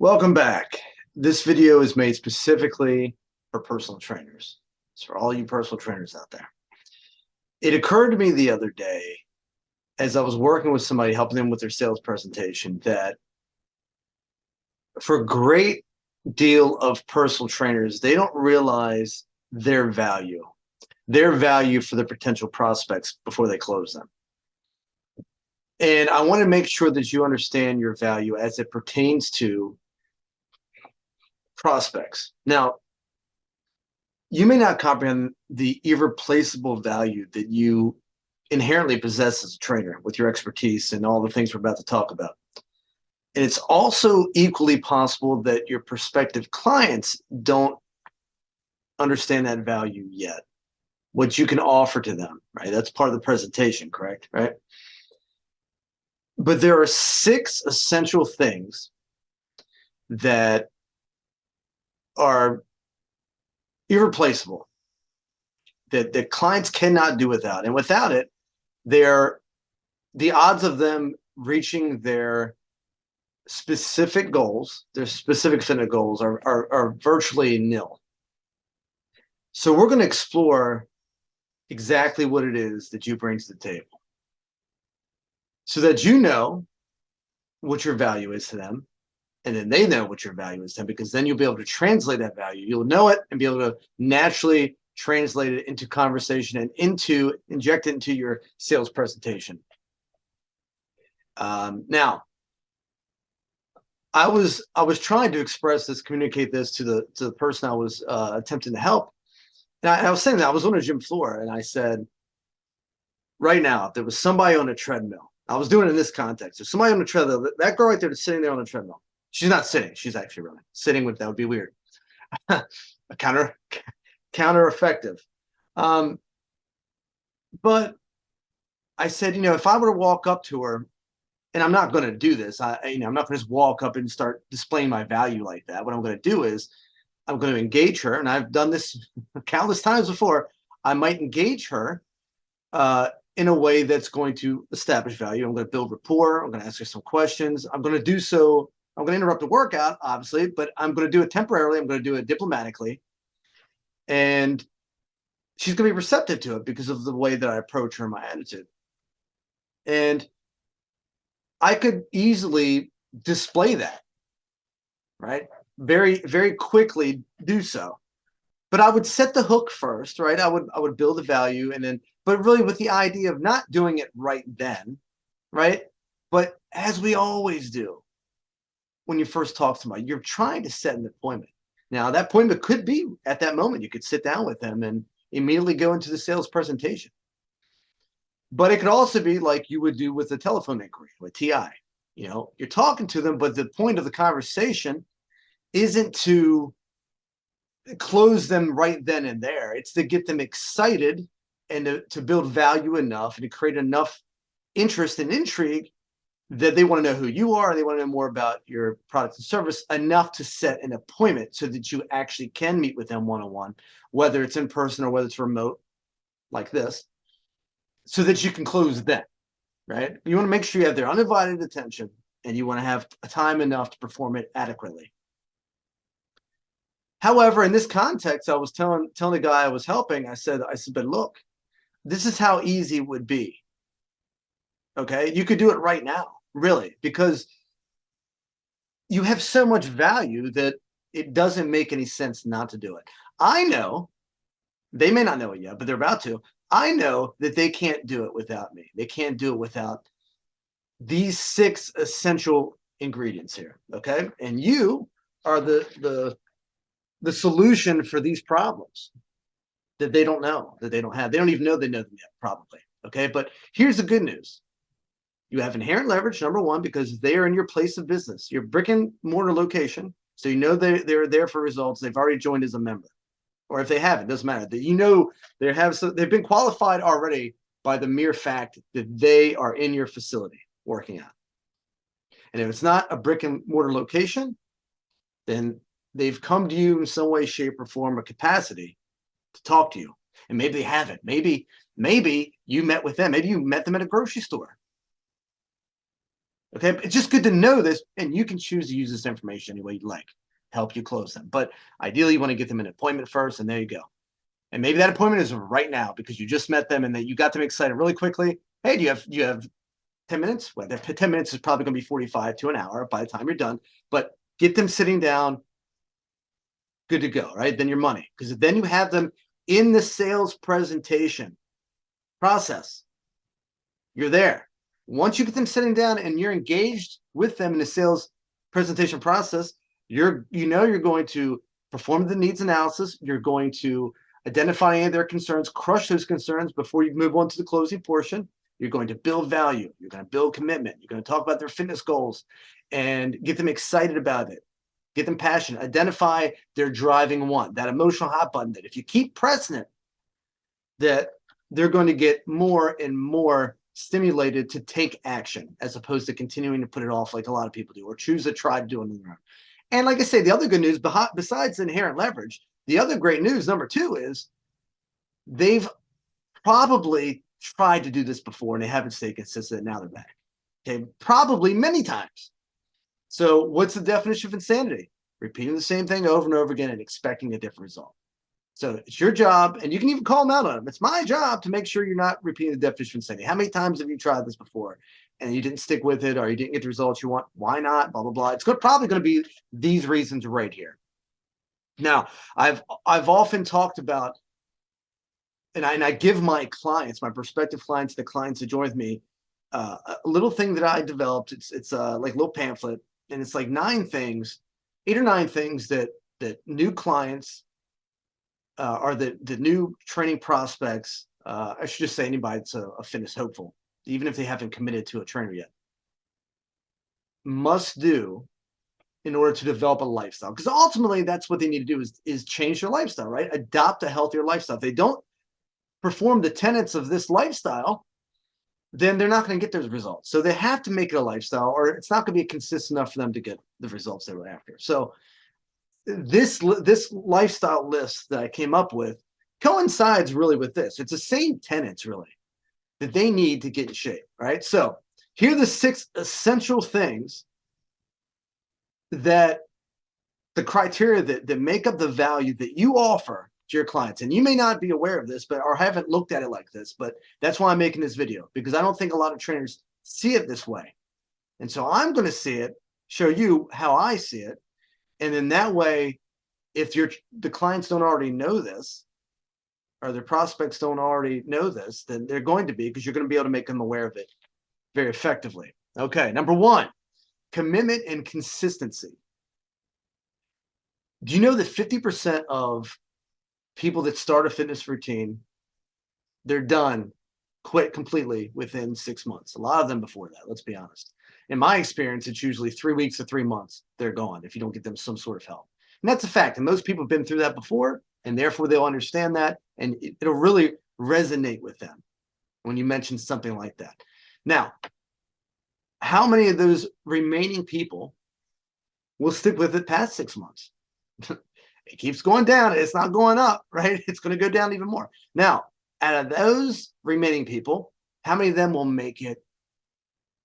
Welcome back. This video is made specifically for personal trainers. It's for all you personal trainers out there. It occurred to me the other day as I was working with somebody, helping them with their sales presentation, that for a great deal of personal trainers, they don't realize their value for the potential prospects before they close them. And I want to make sure that you understand your value as it pertains to prospects. Now, you may not comprehend the irreplaceable value that you inherently possess as a trainer with your expertise and all the things we're about to talk about. And it's also equally possible that your prospective clients don't understand that value yet, what you can offer to them, right? That's part of the presentation, correct? Right? But there are 6 essential things that are irreplaceable that clients cannot do without. And without it, the odds of them reaching their specific goals, their specific set of goals are virtually nil. So we're going to explore exactly what it is that you bring to the table so that you know what your value is to them, and then they know what your value is to them, because then you'll be able to translate that value. You'll know it and be able to naturally translate it into conversation and inject it into your sales presentation. Now, I was trying to express this, communicate this to the person I was attempting to help. And I was saying that I was on a gym floor, and I said, right now, if there was somebody on a treadmill, I was doing it in this context. If somebody on a treadmill, that girl right there that's sitting there on the treadmill, she's not sitting. She's actually running. Sitting that would be weird. counter effective. But I said, if I were to walk up to her, and I'm not going to do this, I'm not going to just walk up and start displaying my value like that. What I'm going to do is I'm going to engage her, and I've done this countless times before. I might engage her in a way that's going to establish value. I'm going to build rapport. I'm going to ask her some questions. I'm going to do so. I'm going to interrupt the workout, obviously, but I'm going to do it temporarily. I'm going to do it diplomatically. And she's going to be receptive to it because of the way that I approach her and my attitude. And I could easily display that, right? Very, very quickly do so. But I would set the hook first, right? I would build the value, and then, but really with the idea of not doing it right then, right? But as we always do, when you first talk to somebody, you're trying to set an appointment. Now, that appointment could be at that moment. You could sit down with them and immediately go into the sales presentation. But it could also be like you would do with a telephone inquiry with TI. You're talking to them, but the point of the conversation isn't to close them right then and there. It's to get them excited and to build value enough and to create enough interest and intrigue that they want to know who you are, and they want to know more about your product and service, enough to set an appointment so that you actually can meet with them one-on-one, whether it's in person or whether it's remote like this, so that you can close them, right? You want to make sure you have their undivided attention, and you want to have time enough to perform it adequately. However, in this context, I was telling the guy I was helping, I said, but look, this is how easy it would be. Okay, you could do it right now, really, because you have so much value that it doesn't make any sense not to do it. I know they may not know it yet, but they're about to. I know that they can't do it without me. They can't do it without these 6 essential ingredients here. Okay, and you are the solution for these problems that they don't know, that they don't have. They don't even know they know them yet, probably. Okay, but here's the good news. You have inherent leverage, number one, because they are in your place of business, your brick and mortar location. So they're there for results. They've already joined as a member. Or if they haven't, it doesn't matter. They've been qualified already by the mere fact that they are in your facility working out. And if it's not a brick and mortar location, then they've come to you in some way, shape, or form, or capacity to talk to you. And maybe they haven't. Maybe you met with them. Maybe you met them at a grocery store. Okay, it's just good to know this, and you can choose to use this information any way you'd like, help you close them. But ideally, you want to get them an appointment first, and there you go. And maybe that appointment is right now because you just met them and that you got them excited really quickly. Hey, do you have 10 minutes? Well, that 10 minutes is probably going to be 45 to an hour by the time you're done. But get them sitting down, good to go, right? Then your money, because then you have them in the sales presentation process. You're there. Once you get them sitting down and you're engaged with them in the sales presentation process, you're going to perform the needs analysis. You're going to identify any of their concerns, crush those concerns before you move on to the closing portion. You're going to build value. You're going to build commitment. You're going to talk about their fitness goals and get them excited about it. Get them passionate. Identify their driving want, that emotional hot button that if you keep pressing it, that they're going to get more and more stimulated to take action as opposed to continuing to put it off like a lot of people do or choose to try to do it on their own. And like I say, the other good news, besides inherent leverage, the other great news, number two, is they've probably tried to do this before and they haven't stayed consistent. Now they're back. Okay, probably many times. So what's the definition of insanity? Repeating the same thing over and over again and expecting a different result. So it's your job, and you can even call them out on them. It's my job to make sure you're not repeating the definition of insanity. How many times have you tried this before and you didn't stick with it or you didn't get the results you want? Why not? Blah, blah, blah. It's probably going to be these reasons right here. Now, I've often talked about, and I give my clients, my prospective clients, the clients that join with me, a little thing that I developed. It's like a little pamphlet, and it's like 8 or 9 things that new clients are the new training prospects. I should just say anybody that's a fitness hopeful, even if they haven't committed to a trainer yet, must do in order to develop a lifestyle. Because ultimately, that's what they need to do is change their lifestyle, right? Adopt a healthier lifestyle. If they don't perform the tenets of this lifestyle, then they're not going to get those results. So they have to make it a lifestyle, or it's not going to be consistent enough for them to get the results they were after. So this lifestyle list that I came up with coincides really with this. It's the same tenets really that they need to get in shape, right? So here are the 6 essential things that the criteria that make up the value that you offer to your clients. And you may not be aware of this, or haven't looked at it like this, but that's why I'm making this video, because I don't think a lot of trainers see it this way. And so I'm going to see it, show you how I see it. And then that way, if the clients don't already know this, or their prospects don't already know this, then they're going to be, because you're going to be able to make them aware of it very effectively. Okay, number 1, commitment and consistency. Do you know that 50% of people that start a fitness routine, they're done, quit completely within 6 months? A lot of them before that, let's be honest. In my experience, it's usually 3 weeks to 3 months. They're gone if you don't get them some sort of help. And that's a fact. And most people have been through that before, and therefore they'll understand that. And it'll really resonate with them when you mention something like that. Now, how many of those remaining people will stick with it past 6 months? It keeps going down. It's not going up, right? It's going to go down even more. Now, out of those remaining people, how many of them will make it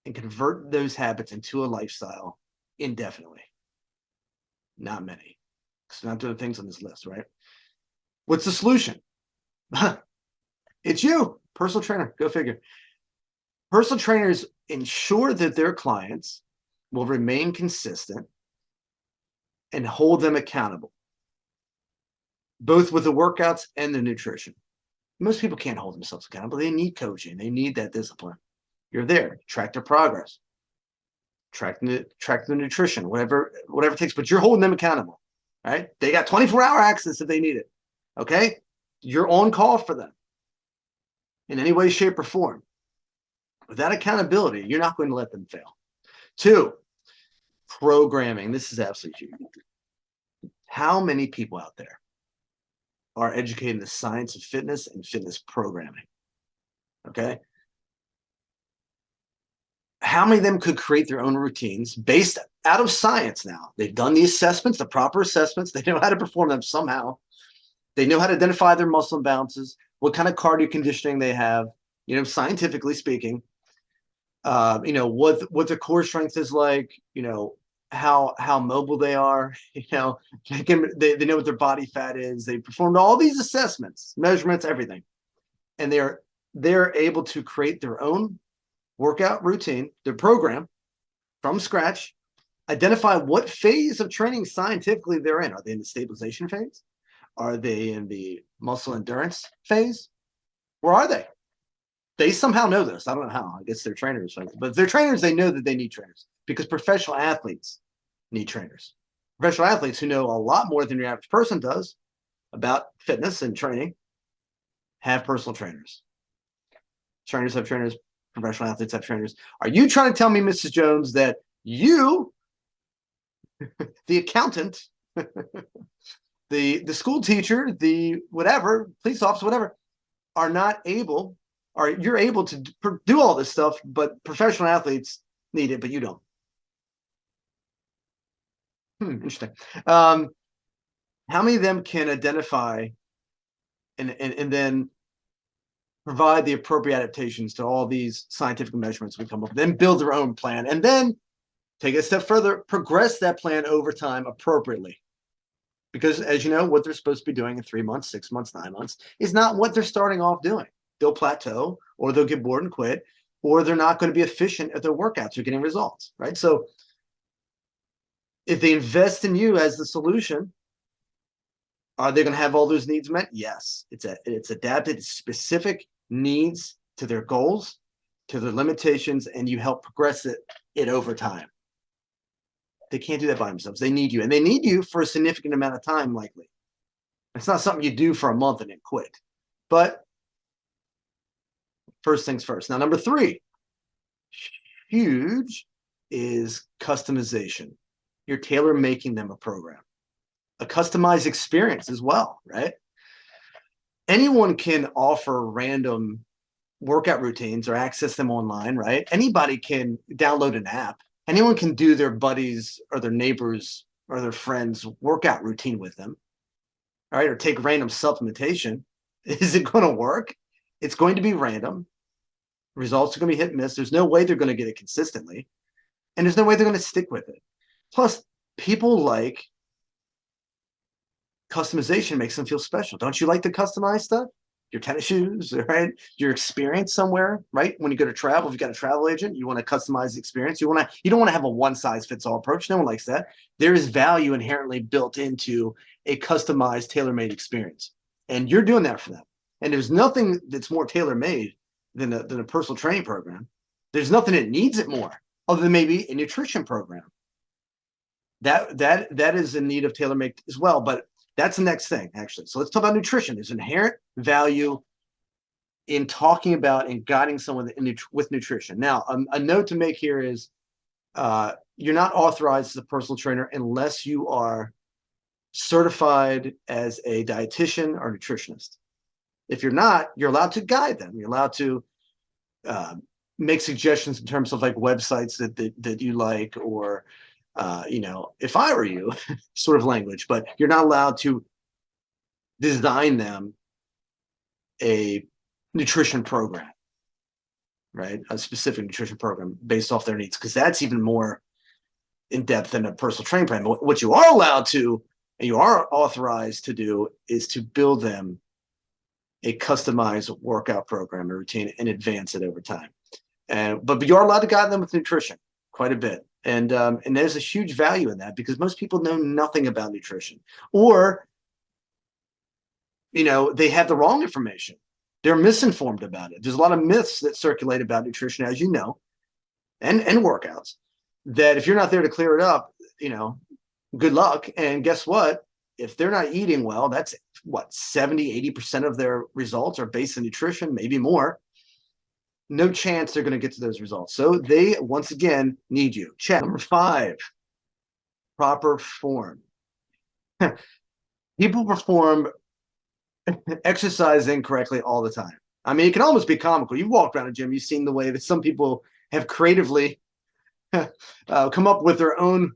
and convert those habits into a lifestyle indefinitely? Not many, because they're not doing things on this list, right? What's the solution? It's you, personal trainer. Go figure. Personal trainers ensure that their clients will remain consistent and hold them accountable, both with the workouts and the nutrition. Most people can't hold themselves accountable. They need coaching. They need that discipline. You're there, track their progress, track the nutrition, whatever it takes, but you're holding them accountable, right? They got 24-hour access if they need it, okay? You're on call for them in any way, shape, or form. With that accountability, you're not going to let them fail. 2, programming. This is absolutely huge. How many people out there are educated in the science of fitness and fitness programming? Okay. How many of them could create their own routines based out of science now? They've done the assessments, the proper assessments. They know how to perform them somehow. They know how to identify their muscle imbalances, what kind of cardio conditioning they have, scientifically speaking. what the core strength is like, how mobile they are, they know what their body fat is. They performed all these assessments, measurements, everything. And they're able to create their own workout routine, their program from scratch, identify what phase of training scientifically they're in. Are they in the stabilization phase? Are they in the muscle endurance phase? Where are they? They somehow know this. I don't know how. I guess they're trainers, right? But if they're trainers, they know that they need trainers because professional athletes need trainers. Professional athletes who know a lot more than your average person does about fitness and training have personal trainers. Trainers have trainers. Professional athletes have trainers. Are you trying to tell me, Mrs. Jones, that you, the accountant, the school teacher, the whatever, police officer, whatever, are not able, or you're able to do all this stuff, but professional athletes need it, but you don't? Interesting. How many of them can identify and then provide the appropriate adaptations to all these scientific measurements we come up with, then build their own plan, and then take it a step further, progress that plan over time appropriately? Because as you know, what they're supposed to be doing in 3 months, 6 months, 9 months is not what they're starting off doing. They'll plateau, or they'll get bored and quit, or they're not going to be efficient at their workouts or getting results, right? So if they invest in you as the solution, are they going to have all those needs met? Yes. It's adapted to specific needs, to their goals, to their limitations, and you help progress it over time. They can't do that by themselves. They need you, and they need you for a significant amount of time, likely. It's not something you do for a month and then quit. But first things first. Now, number 3, huge, is customization. You're tailor making them a program, a customized experience as well, right? Anyone can offer random workout routines or access them online, right? Anybody can download an app. Anyone can do their buddies or their neighbors or their friends' workout routine with them, all right? Or take random supplementation. Is it going to work? It's going to be random. Results are going to be hit and miss. There's no way they're going to get it consistently, and there's no way they're going to stick with it. Plus, people like customization. Makes them feel special. Don't you like to customize stuff? Your tennis shoes, right? Your experience somewhere, right? When you go to travel, if you've got a travel agent, you want to customize the experience. You don't want to have a one-size-fits-all approach. No one likes that. There is value inherently built into a customized, tailor-made experience, and you're doing that for them. And there's nothing that's more tailor-made than a personal training program. There's nothing that needs it more, other than maybe a nutrition program. That is in need of tailor-made as well, but that's the next thing, actually. So let's talk about nutrition. There's inherent value in talking about and guiding someone with nutrition. Now, a note to make here is you're not authorized as a personal trainer unless you are certified as a dietitian or nutritionist. If you're not, you're allowed to guide them. You're allowed to make suggestions in terms of like websites that you like, or if I were you, sort of language, but you're not allowed to design them a nutrition program, right? A specific nutrition program based off their needs, because that's even more in depth than a personal training plan. But what you are allowed to, and you are authorized to do, is to build them a customized workout program or routine and advance it over time. But you are allowed to guide them with nutrition quite a bit. And there's a huge value in that, because most people know nothing about nutrition, or they have the wrong information. They're misinformed about it. There's a lot of myths that circulate about nutrition, as you know, and workouts, that if you're not there to clear it up, good luck. And guess what? If they're not eating well, that's what, 70-80% of their results are based on nutrition, maybe more. No chance they're going to get to those results. So they, once again, need you. Check. Number 5, proper form. People perform exercise incorrectly all the time. I mean, it can almost be comical. You've walked around a gym, you've seen the way that some people have creatively come up with their own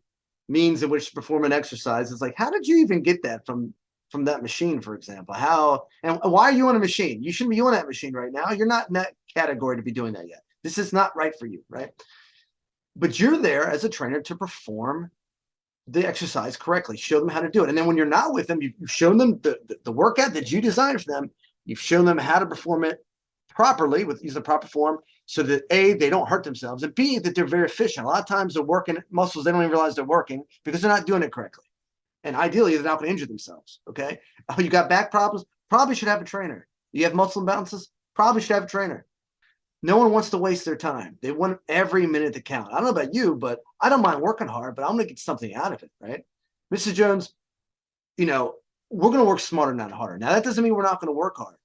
means in which to perform an exercise. It's like, how did you even get that from that machine, for example? How and why are you on a machine? You shouldn't be on that machine right now. You're not in that category to be doing that yet. This is not right for you, right? But you're there as a trainer to perform the exercise correctly, show them how to do it. And then when you're not with them, you've shown them the workout that you designed for them. You've shown them how to perform it properly with using the proper form so that A, they don't hurt themselves, and B, that they're very efficient. A lot of times they're working muscles, they don't even realize they're working because they're not doing it correctly. And ideally, they're not going to injure themselves. Okay. Oh, you got back problems? Probably should have a trainer. You have muscle imbalances? Probably should have a trainer. No one wants to waste their time. They want every minute to count. I don't know about you, but I don't mind working hard, but I'm going to get something out of it, right? Mrs. Jones, we're going to work smarter, not harder. Now, that doesn't mean we're not going to work hard.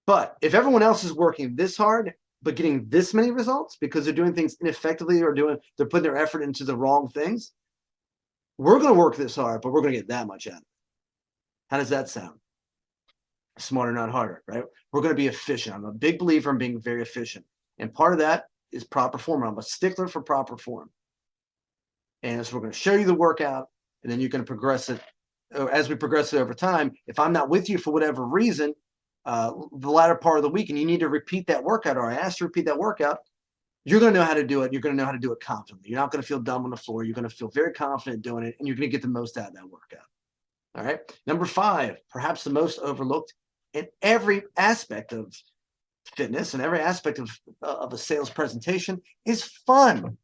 But if everyone else is working this hard, but getting this many results because they're doing things ineffectively or they're putting their effort into the wrong things, we're going to work this hard, but we're going to get that much out of it. How does that sound? Smarter, not harder, right? We're going to be efficient. I'm a big believer in being very efficient. And part of that is proper form. I'm a stickler for proper form. And so we're going to show you the workout, and then you're going to progress it. As we progress it over time, if I'm not with you for whatever reason, the latter part of the week, and you need to repeat that workout, or I asked you to repeat that workout, you're going to know how to do it. You're going to know how to do it confidently. You're not going to feel dumb on the floor. You're going to feel very confident doing it, and you're going to get the most out of that workout. All right. Number 5, perhaps the most overlooked in every aspect of fitness and every aspect of a sales presentation, is fun.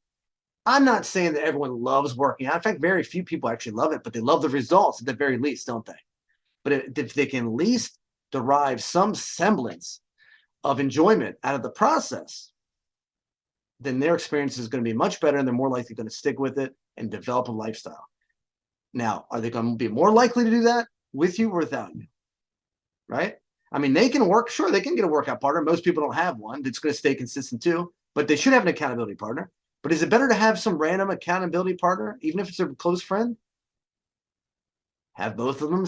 I'm not saying that everyone loves working out. In fact, very few people actually love it, but they love the results at the very least, don't they? But if they can at least derive some semblance of enjoyment out of the process, then their experience is going to be much better, and they're more likely going to stick with it and develop a lifestyle. Now, are they going to be more likely to do that with you or without you? Right? I mean, they can work. Sure, they can get a workout partner. Most people don't have one that's going to stay consistent too, but they should have an accountability partner. But is it better to have some random accountability partner, even if it's a close friend? Have both of them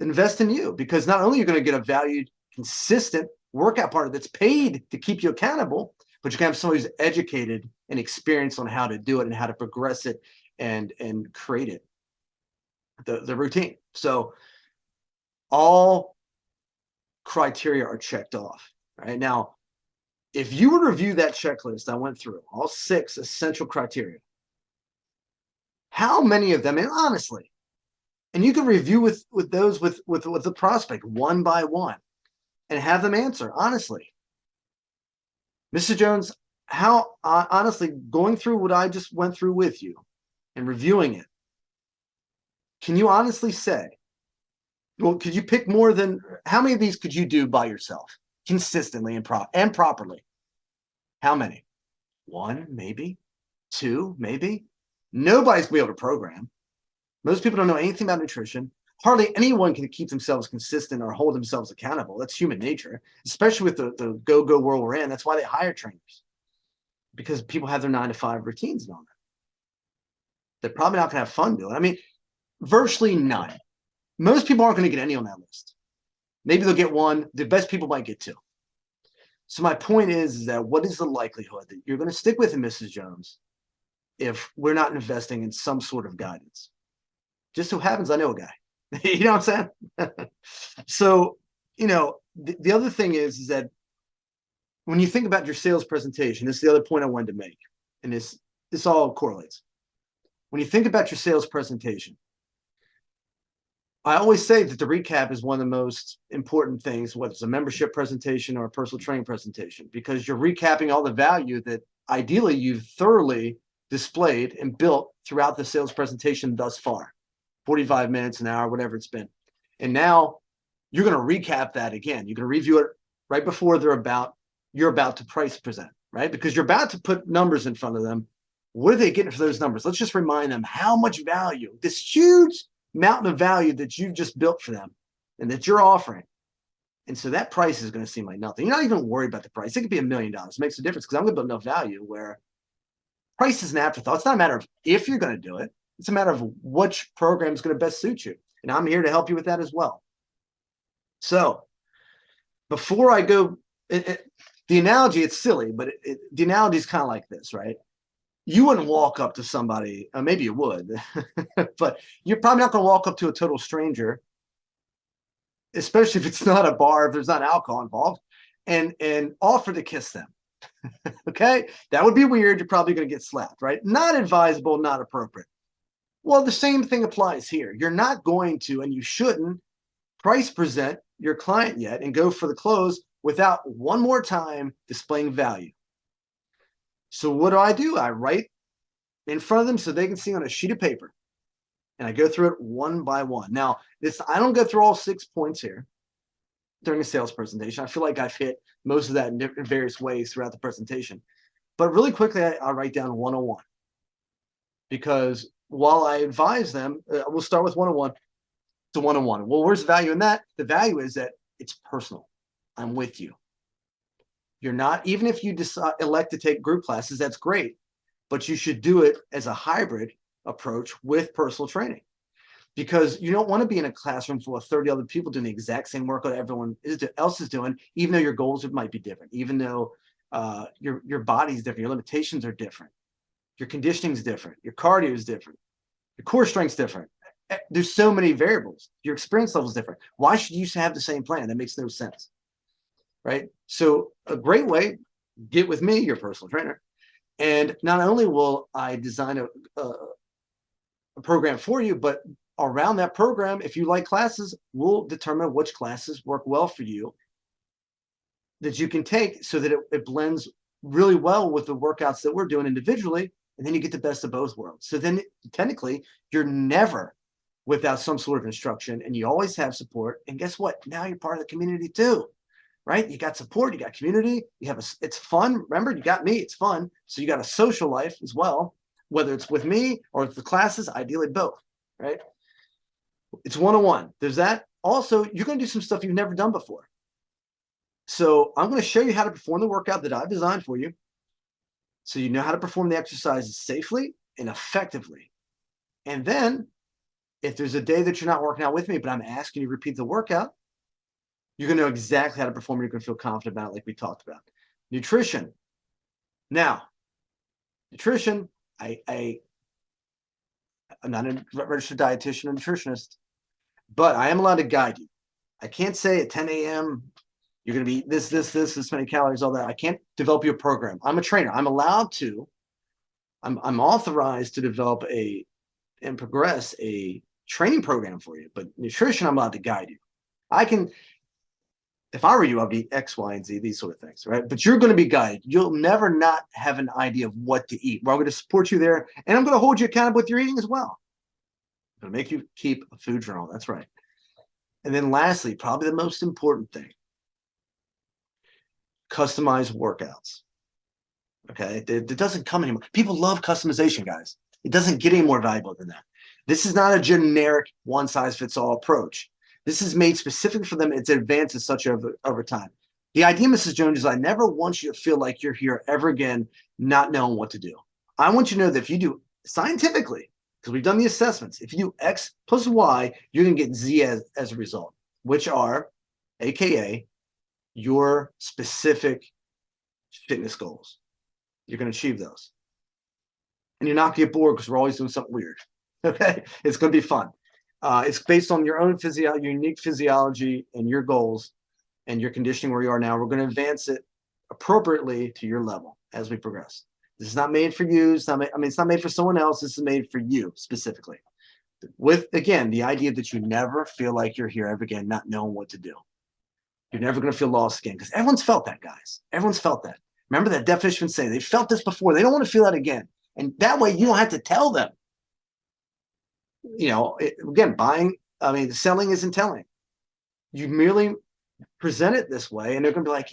invest in you, because not only are you going to get a valued, consistent workout partner that's paid to keep you accountable, but you can have somebody who's educated and experienced on how to do it and how to progress it and create it, the routine. So all criteria are checked off. Right now, if you were to review that checklist I went through, all 6 essential criteria, how many of them, and honestly, and you can review with those with the prospect one by one and have them answer honestly. Mr. Jones, how honestly, going through what I just went through with you and reviewing it, can you honestly say, well, could you pick more than, how many of these could you do by yourself consistently and properly? How many? 1, maybe 2, maybe. Nobody's gonna be able to program. Most people don't know anything about nutrition. Hardly anyone can keep themselves consistent or hold themselves accountable. That's human nature, especially with the go-go world we're in. That's why they hire trainers, because people have their 9-to-5 routines and all that. They're probably not going to have fun doing it. I mean, virtually none. Most people aren't going to get any on that list. Maybe they'll get 1. The best people might get 2. So my point is that what is the likelihood that you're going to stick with it, Mrs. Jones, if we're not investing in some sort of guidance? Just so happens I know a guy. You know what I'm saying? So, the other thing is that when you think about your sales presentation, this is the other point I wanted to make, and this all correlates. When you think about your sales presentation, I always say that the recap is one of the most important things, whether it's a membership presentation or a personal training presentation, because you're recapping all the value that ideally you've thoroughly displayed and built throughout the sales presentation thus far. 45 minutes, an hour, whatever it's been. And now you're going to recap that again. You're going to review it right before you're about to price present, right? Because you're about to put numbers in front of them. What are they getting for those numbers? Let's just remind them how much value, this huge mountain of value that you've just built for them and that you're offering. And so that price is going to seem like nothing. You're not even worried about the price. It could be $1 million. It makes a difference because I'm going to build enough value where price is an afterthought. It's not a matter of if you're going to do it. It's a matter of which program is going to best suit you. And I'm here to help you with that as well. So before I go, the analogy, it's silly, but the analogy is kind of like this, right? You wouldn't walk up to somebody, maybe you would, but you're probably not going to walk up to a total stranger, especially if it's not a bar, if there's not alcohol involved, and offer to kiss them. Okay, that would be weird. You're probably going to get slapped, right? Not advisable, not appropriate. Well, the same thing applies here. You're not going to, and you shouldn't, price present your client yet and go for the close without one more time displaying value. So what do? I write in front of them so they can see on a sheet of paper, and I go through it one by one. Now, I don't go through all 6 points here during a sales presentation. I feel like I've hit most of that in various ways throughout the presentation. But really quickly, I write down 101, because while I advise them, we'll start with 101 to 101. Well, where's the value in that? The value is that it's personal. I'm with you. You're not, even if you elect to take group classes, that's great, but you should do it as a hybrid approach with personal training, because you don't want to be in a classroom full of 30 other people doing the exact same work that everyone else is doing, even though your goals might be different, even though your body's different, your limitations are different, your conditioning is different, your cardio is different, your core strength's different. There's so many variables. Your experience level is different. Why should you have the same plan? That makes no sense, right? So a great way, get with me, your personal trainer, and not only will I design a program for you, but around that program, if you like classes, we'll determine which classes work well for you that you can take, so that it blends really well with the workouts that we're doing individually, and then you get the best of both worlds. So then technically you're never without some sort of instruction, and you always have support. And guess what? Now you're part of the community too, right? You got support, you got community, you have it's fun. Remember, you got me, it's fun. So you got a social life as well, whether it's with me or with the classes, ideally both, right? It's 101. There's that. Also, you're going to do some stuff you've never done before. So I'm going to show you how to perform the workout that I've designed for you, so you know how to perform the exercises safely and effectively. And then if there's a day that you're not working out with me, but I'm asking you to repeat the workout, you're going to know exactly how to perform. You're going to feel confident about it, like we talked about. Nutrition. Now, nutrition, I'm not a registered dietitian or nutritionist, but I am allowed to guide you. I can't say at 10 a.m., you're going to be this many calories, all that. I can't develop you a program. I'm a trainer. I'm allowed to, I'm authorized to develop and progress a training program for you. But nutrition, I'm allowed to guide you. I can, if I were you, I'd be X, Y, and Z, these sort of things, right? But you're going to be guided. You'll never not have an idea of what to eat. Well, I'm going to support you there, and I'm going to hold you accountable with your eating as well. I'm going to make you keep a food journal. That's right. And then lastly, probably the most important thing, customized workouts. Okay, it doesn't come anymore. People love customization, guys. It doesn't get any more valuable than that. This is not a generic one-size-fits-all approach. This is made specifically for them. It's advanced as such over time. The idea, Mrs. Jones, is I never want you to feel like you're here ever again not knowing what to do. I want you to know that if you do scientifically, because we've done the assessments, if you do X plus Y, you're going to get Z as a result, which are, AKA, your specific fitness goals. You're going to achieve those. And you're not going to get bored, because we're always doing something weird. Okay? It's going to be fun. It's based on your own your unique physiology and your goals and your conditioning where you are now. We're going to advance it appropriately to your level as we progress. This is not made for you. It's not made for someone else. This is made for you specifically. With, again, the idea that you never feel like you're here ever again, not knowing what to do. You're never going to feel lost again, because everyone's felt that, guys. Everyone's felt that. Remember that definition saying they felt this before. They don't want to feel that again. And that way you don't have to tell them. You know, again, selling isn't telling. You merely present it this way, and they're going to be like,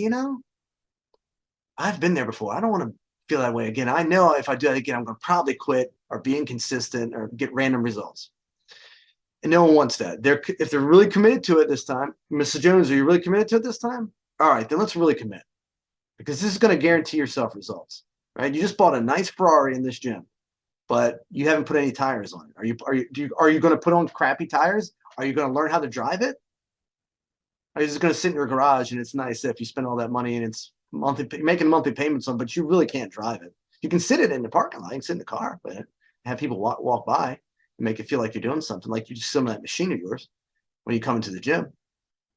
I've been there before. I don't want to feel that way again. I know if I do that again, I'm going to probably quit or be inconsistent or get random results. And no one wants that. If they're really committed to it this time, Mrs. Jones, are you really committed to it this time? All right, then let's really commit, because this is going to guarantee yourself results, right? You just bought a nice Ferrari in this gym, but you haven't put any tires on it. Are you going to put on crappy tires? Are you going to learn how to drive it? Are you just going to sit in your garage and it's nice if you spend all that money and it's making monthly payments on, but you really can't drive it? You can sit it in the parking lot, you can sit in the car, but have people walk by and make it feel like you're doing something, like you just sit on that machine of yours when you come into the gym.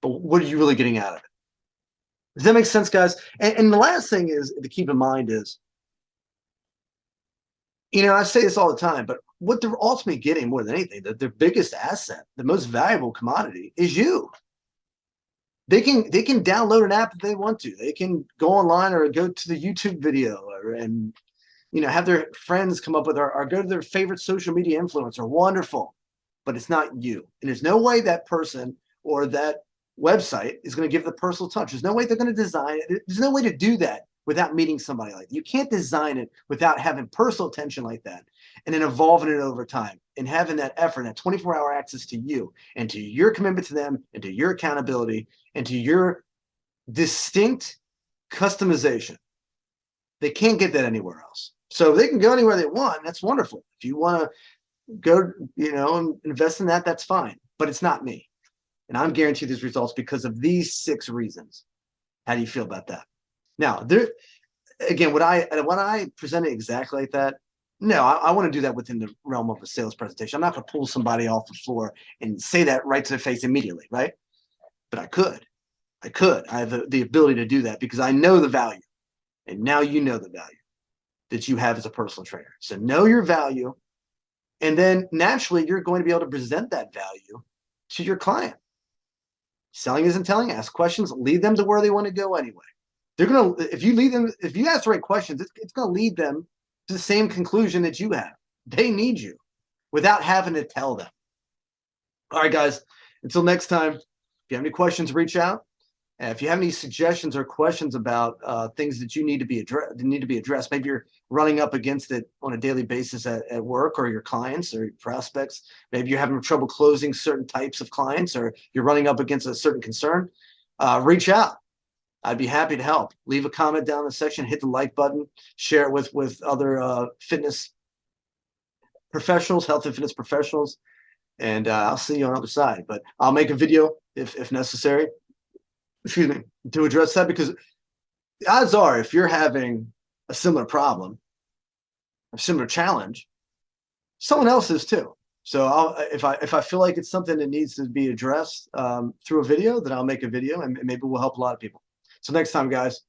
But what are you really getting out of it? Does that make sense, guys? And the last thing is to keep in mind is, I say this all the time, but what they're ultimately getting more than anything, that their biggest asset, the most valuable commodity is you. They can download an app if they want to. They can go online or go to the YouTube video and have their friends come up with or go to their favorite social media influencer. Wonderful. But it's not you. And there's no way that person or that website is going to give the personal touch. There's no way they're going to design it. There's no way to do that without meeting somebody like that. You can't design it without having personal attention like that and then evolving it over time and having that effort, that 24-hour access to you and to your commitment to them and to your accountability and to your distinct customization. They can't get that anywhere else. So they can go anywhere they want. That's wonderful. If you want to go, and invest in that, that's fine. But it's not me. And I'm guaranteed these results because of these 6 reasons. How do you feel about that? Now, again, would I present it exactly like that? No, I want to do that within the realm of a sales presentation. I'm not going to pull somebody off the floor and say that right to their face immediately, right? But I could. I have the ability to do that because I know the value. And now you know the value that you have as a personal trainer. So know your value. And then naturally, you're going to be able to present that value to your client. Selling isn't telling. Ask questions, lead them to where they want to go anyway. They're going to, if you ask the right questions, it's going to lead them to the same conclusion that you have. They need you without having to tell them. All right, guys, until next time, if you have any questions, reach out. And if you have any suggestions or questions about things that need to be addressed, maybe you're running up against it on a daily basis at work or your clients or your prospects. Maybe you're having trouble closing certain types of clients or you're running up against a certain concern. Reach out. I'd be happy to help. Leave a comment down in the section, hit the like button, share it with other fitness professionals, health and fitness professionals, and I'll see you on the other side. But I'll make a video if necessary. Excuse me, to address that, because the odds are if you're having a similar problem, a similar challenge, someone else is too. So if I feel like it's something that needs to be addressed through a video, then I'll make a video and maybe we'll help a lot of people. So next time, guys.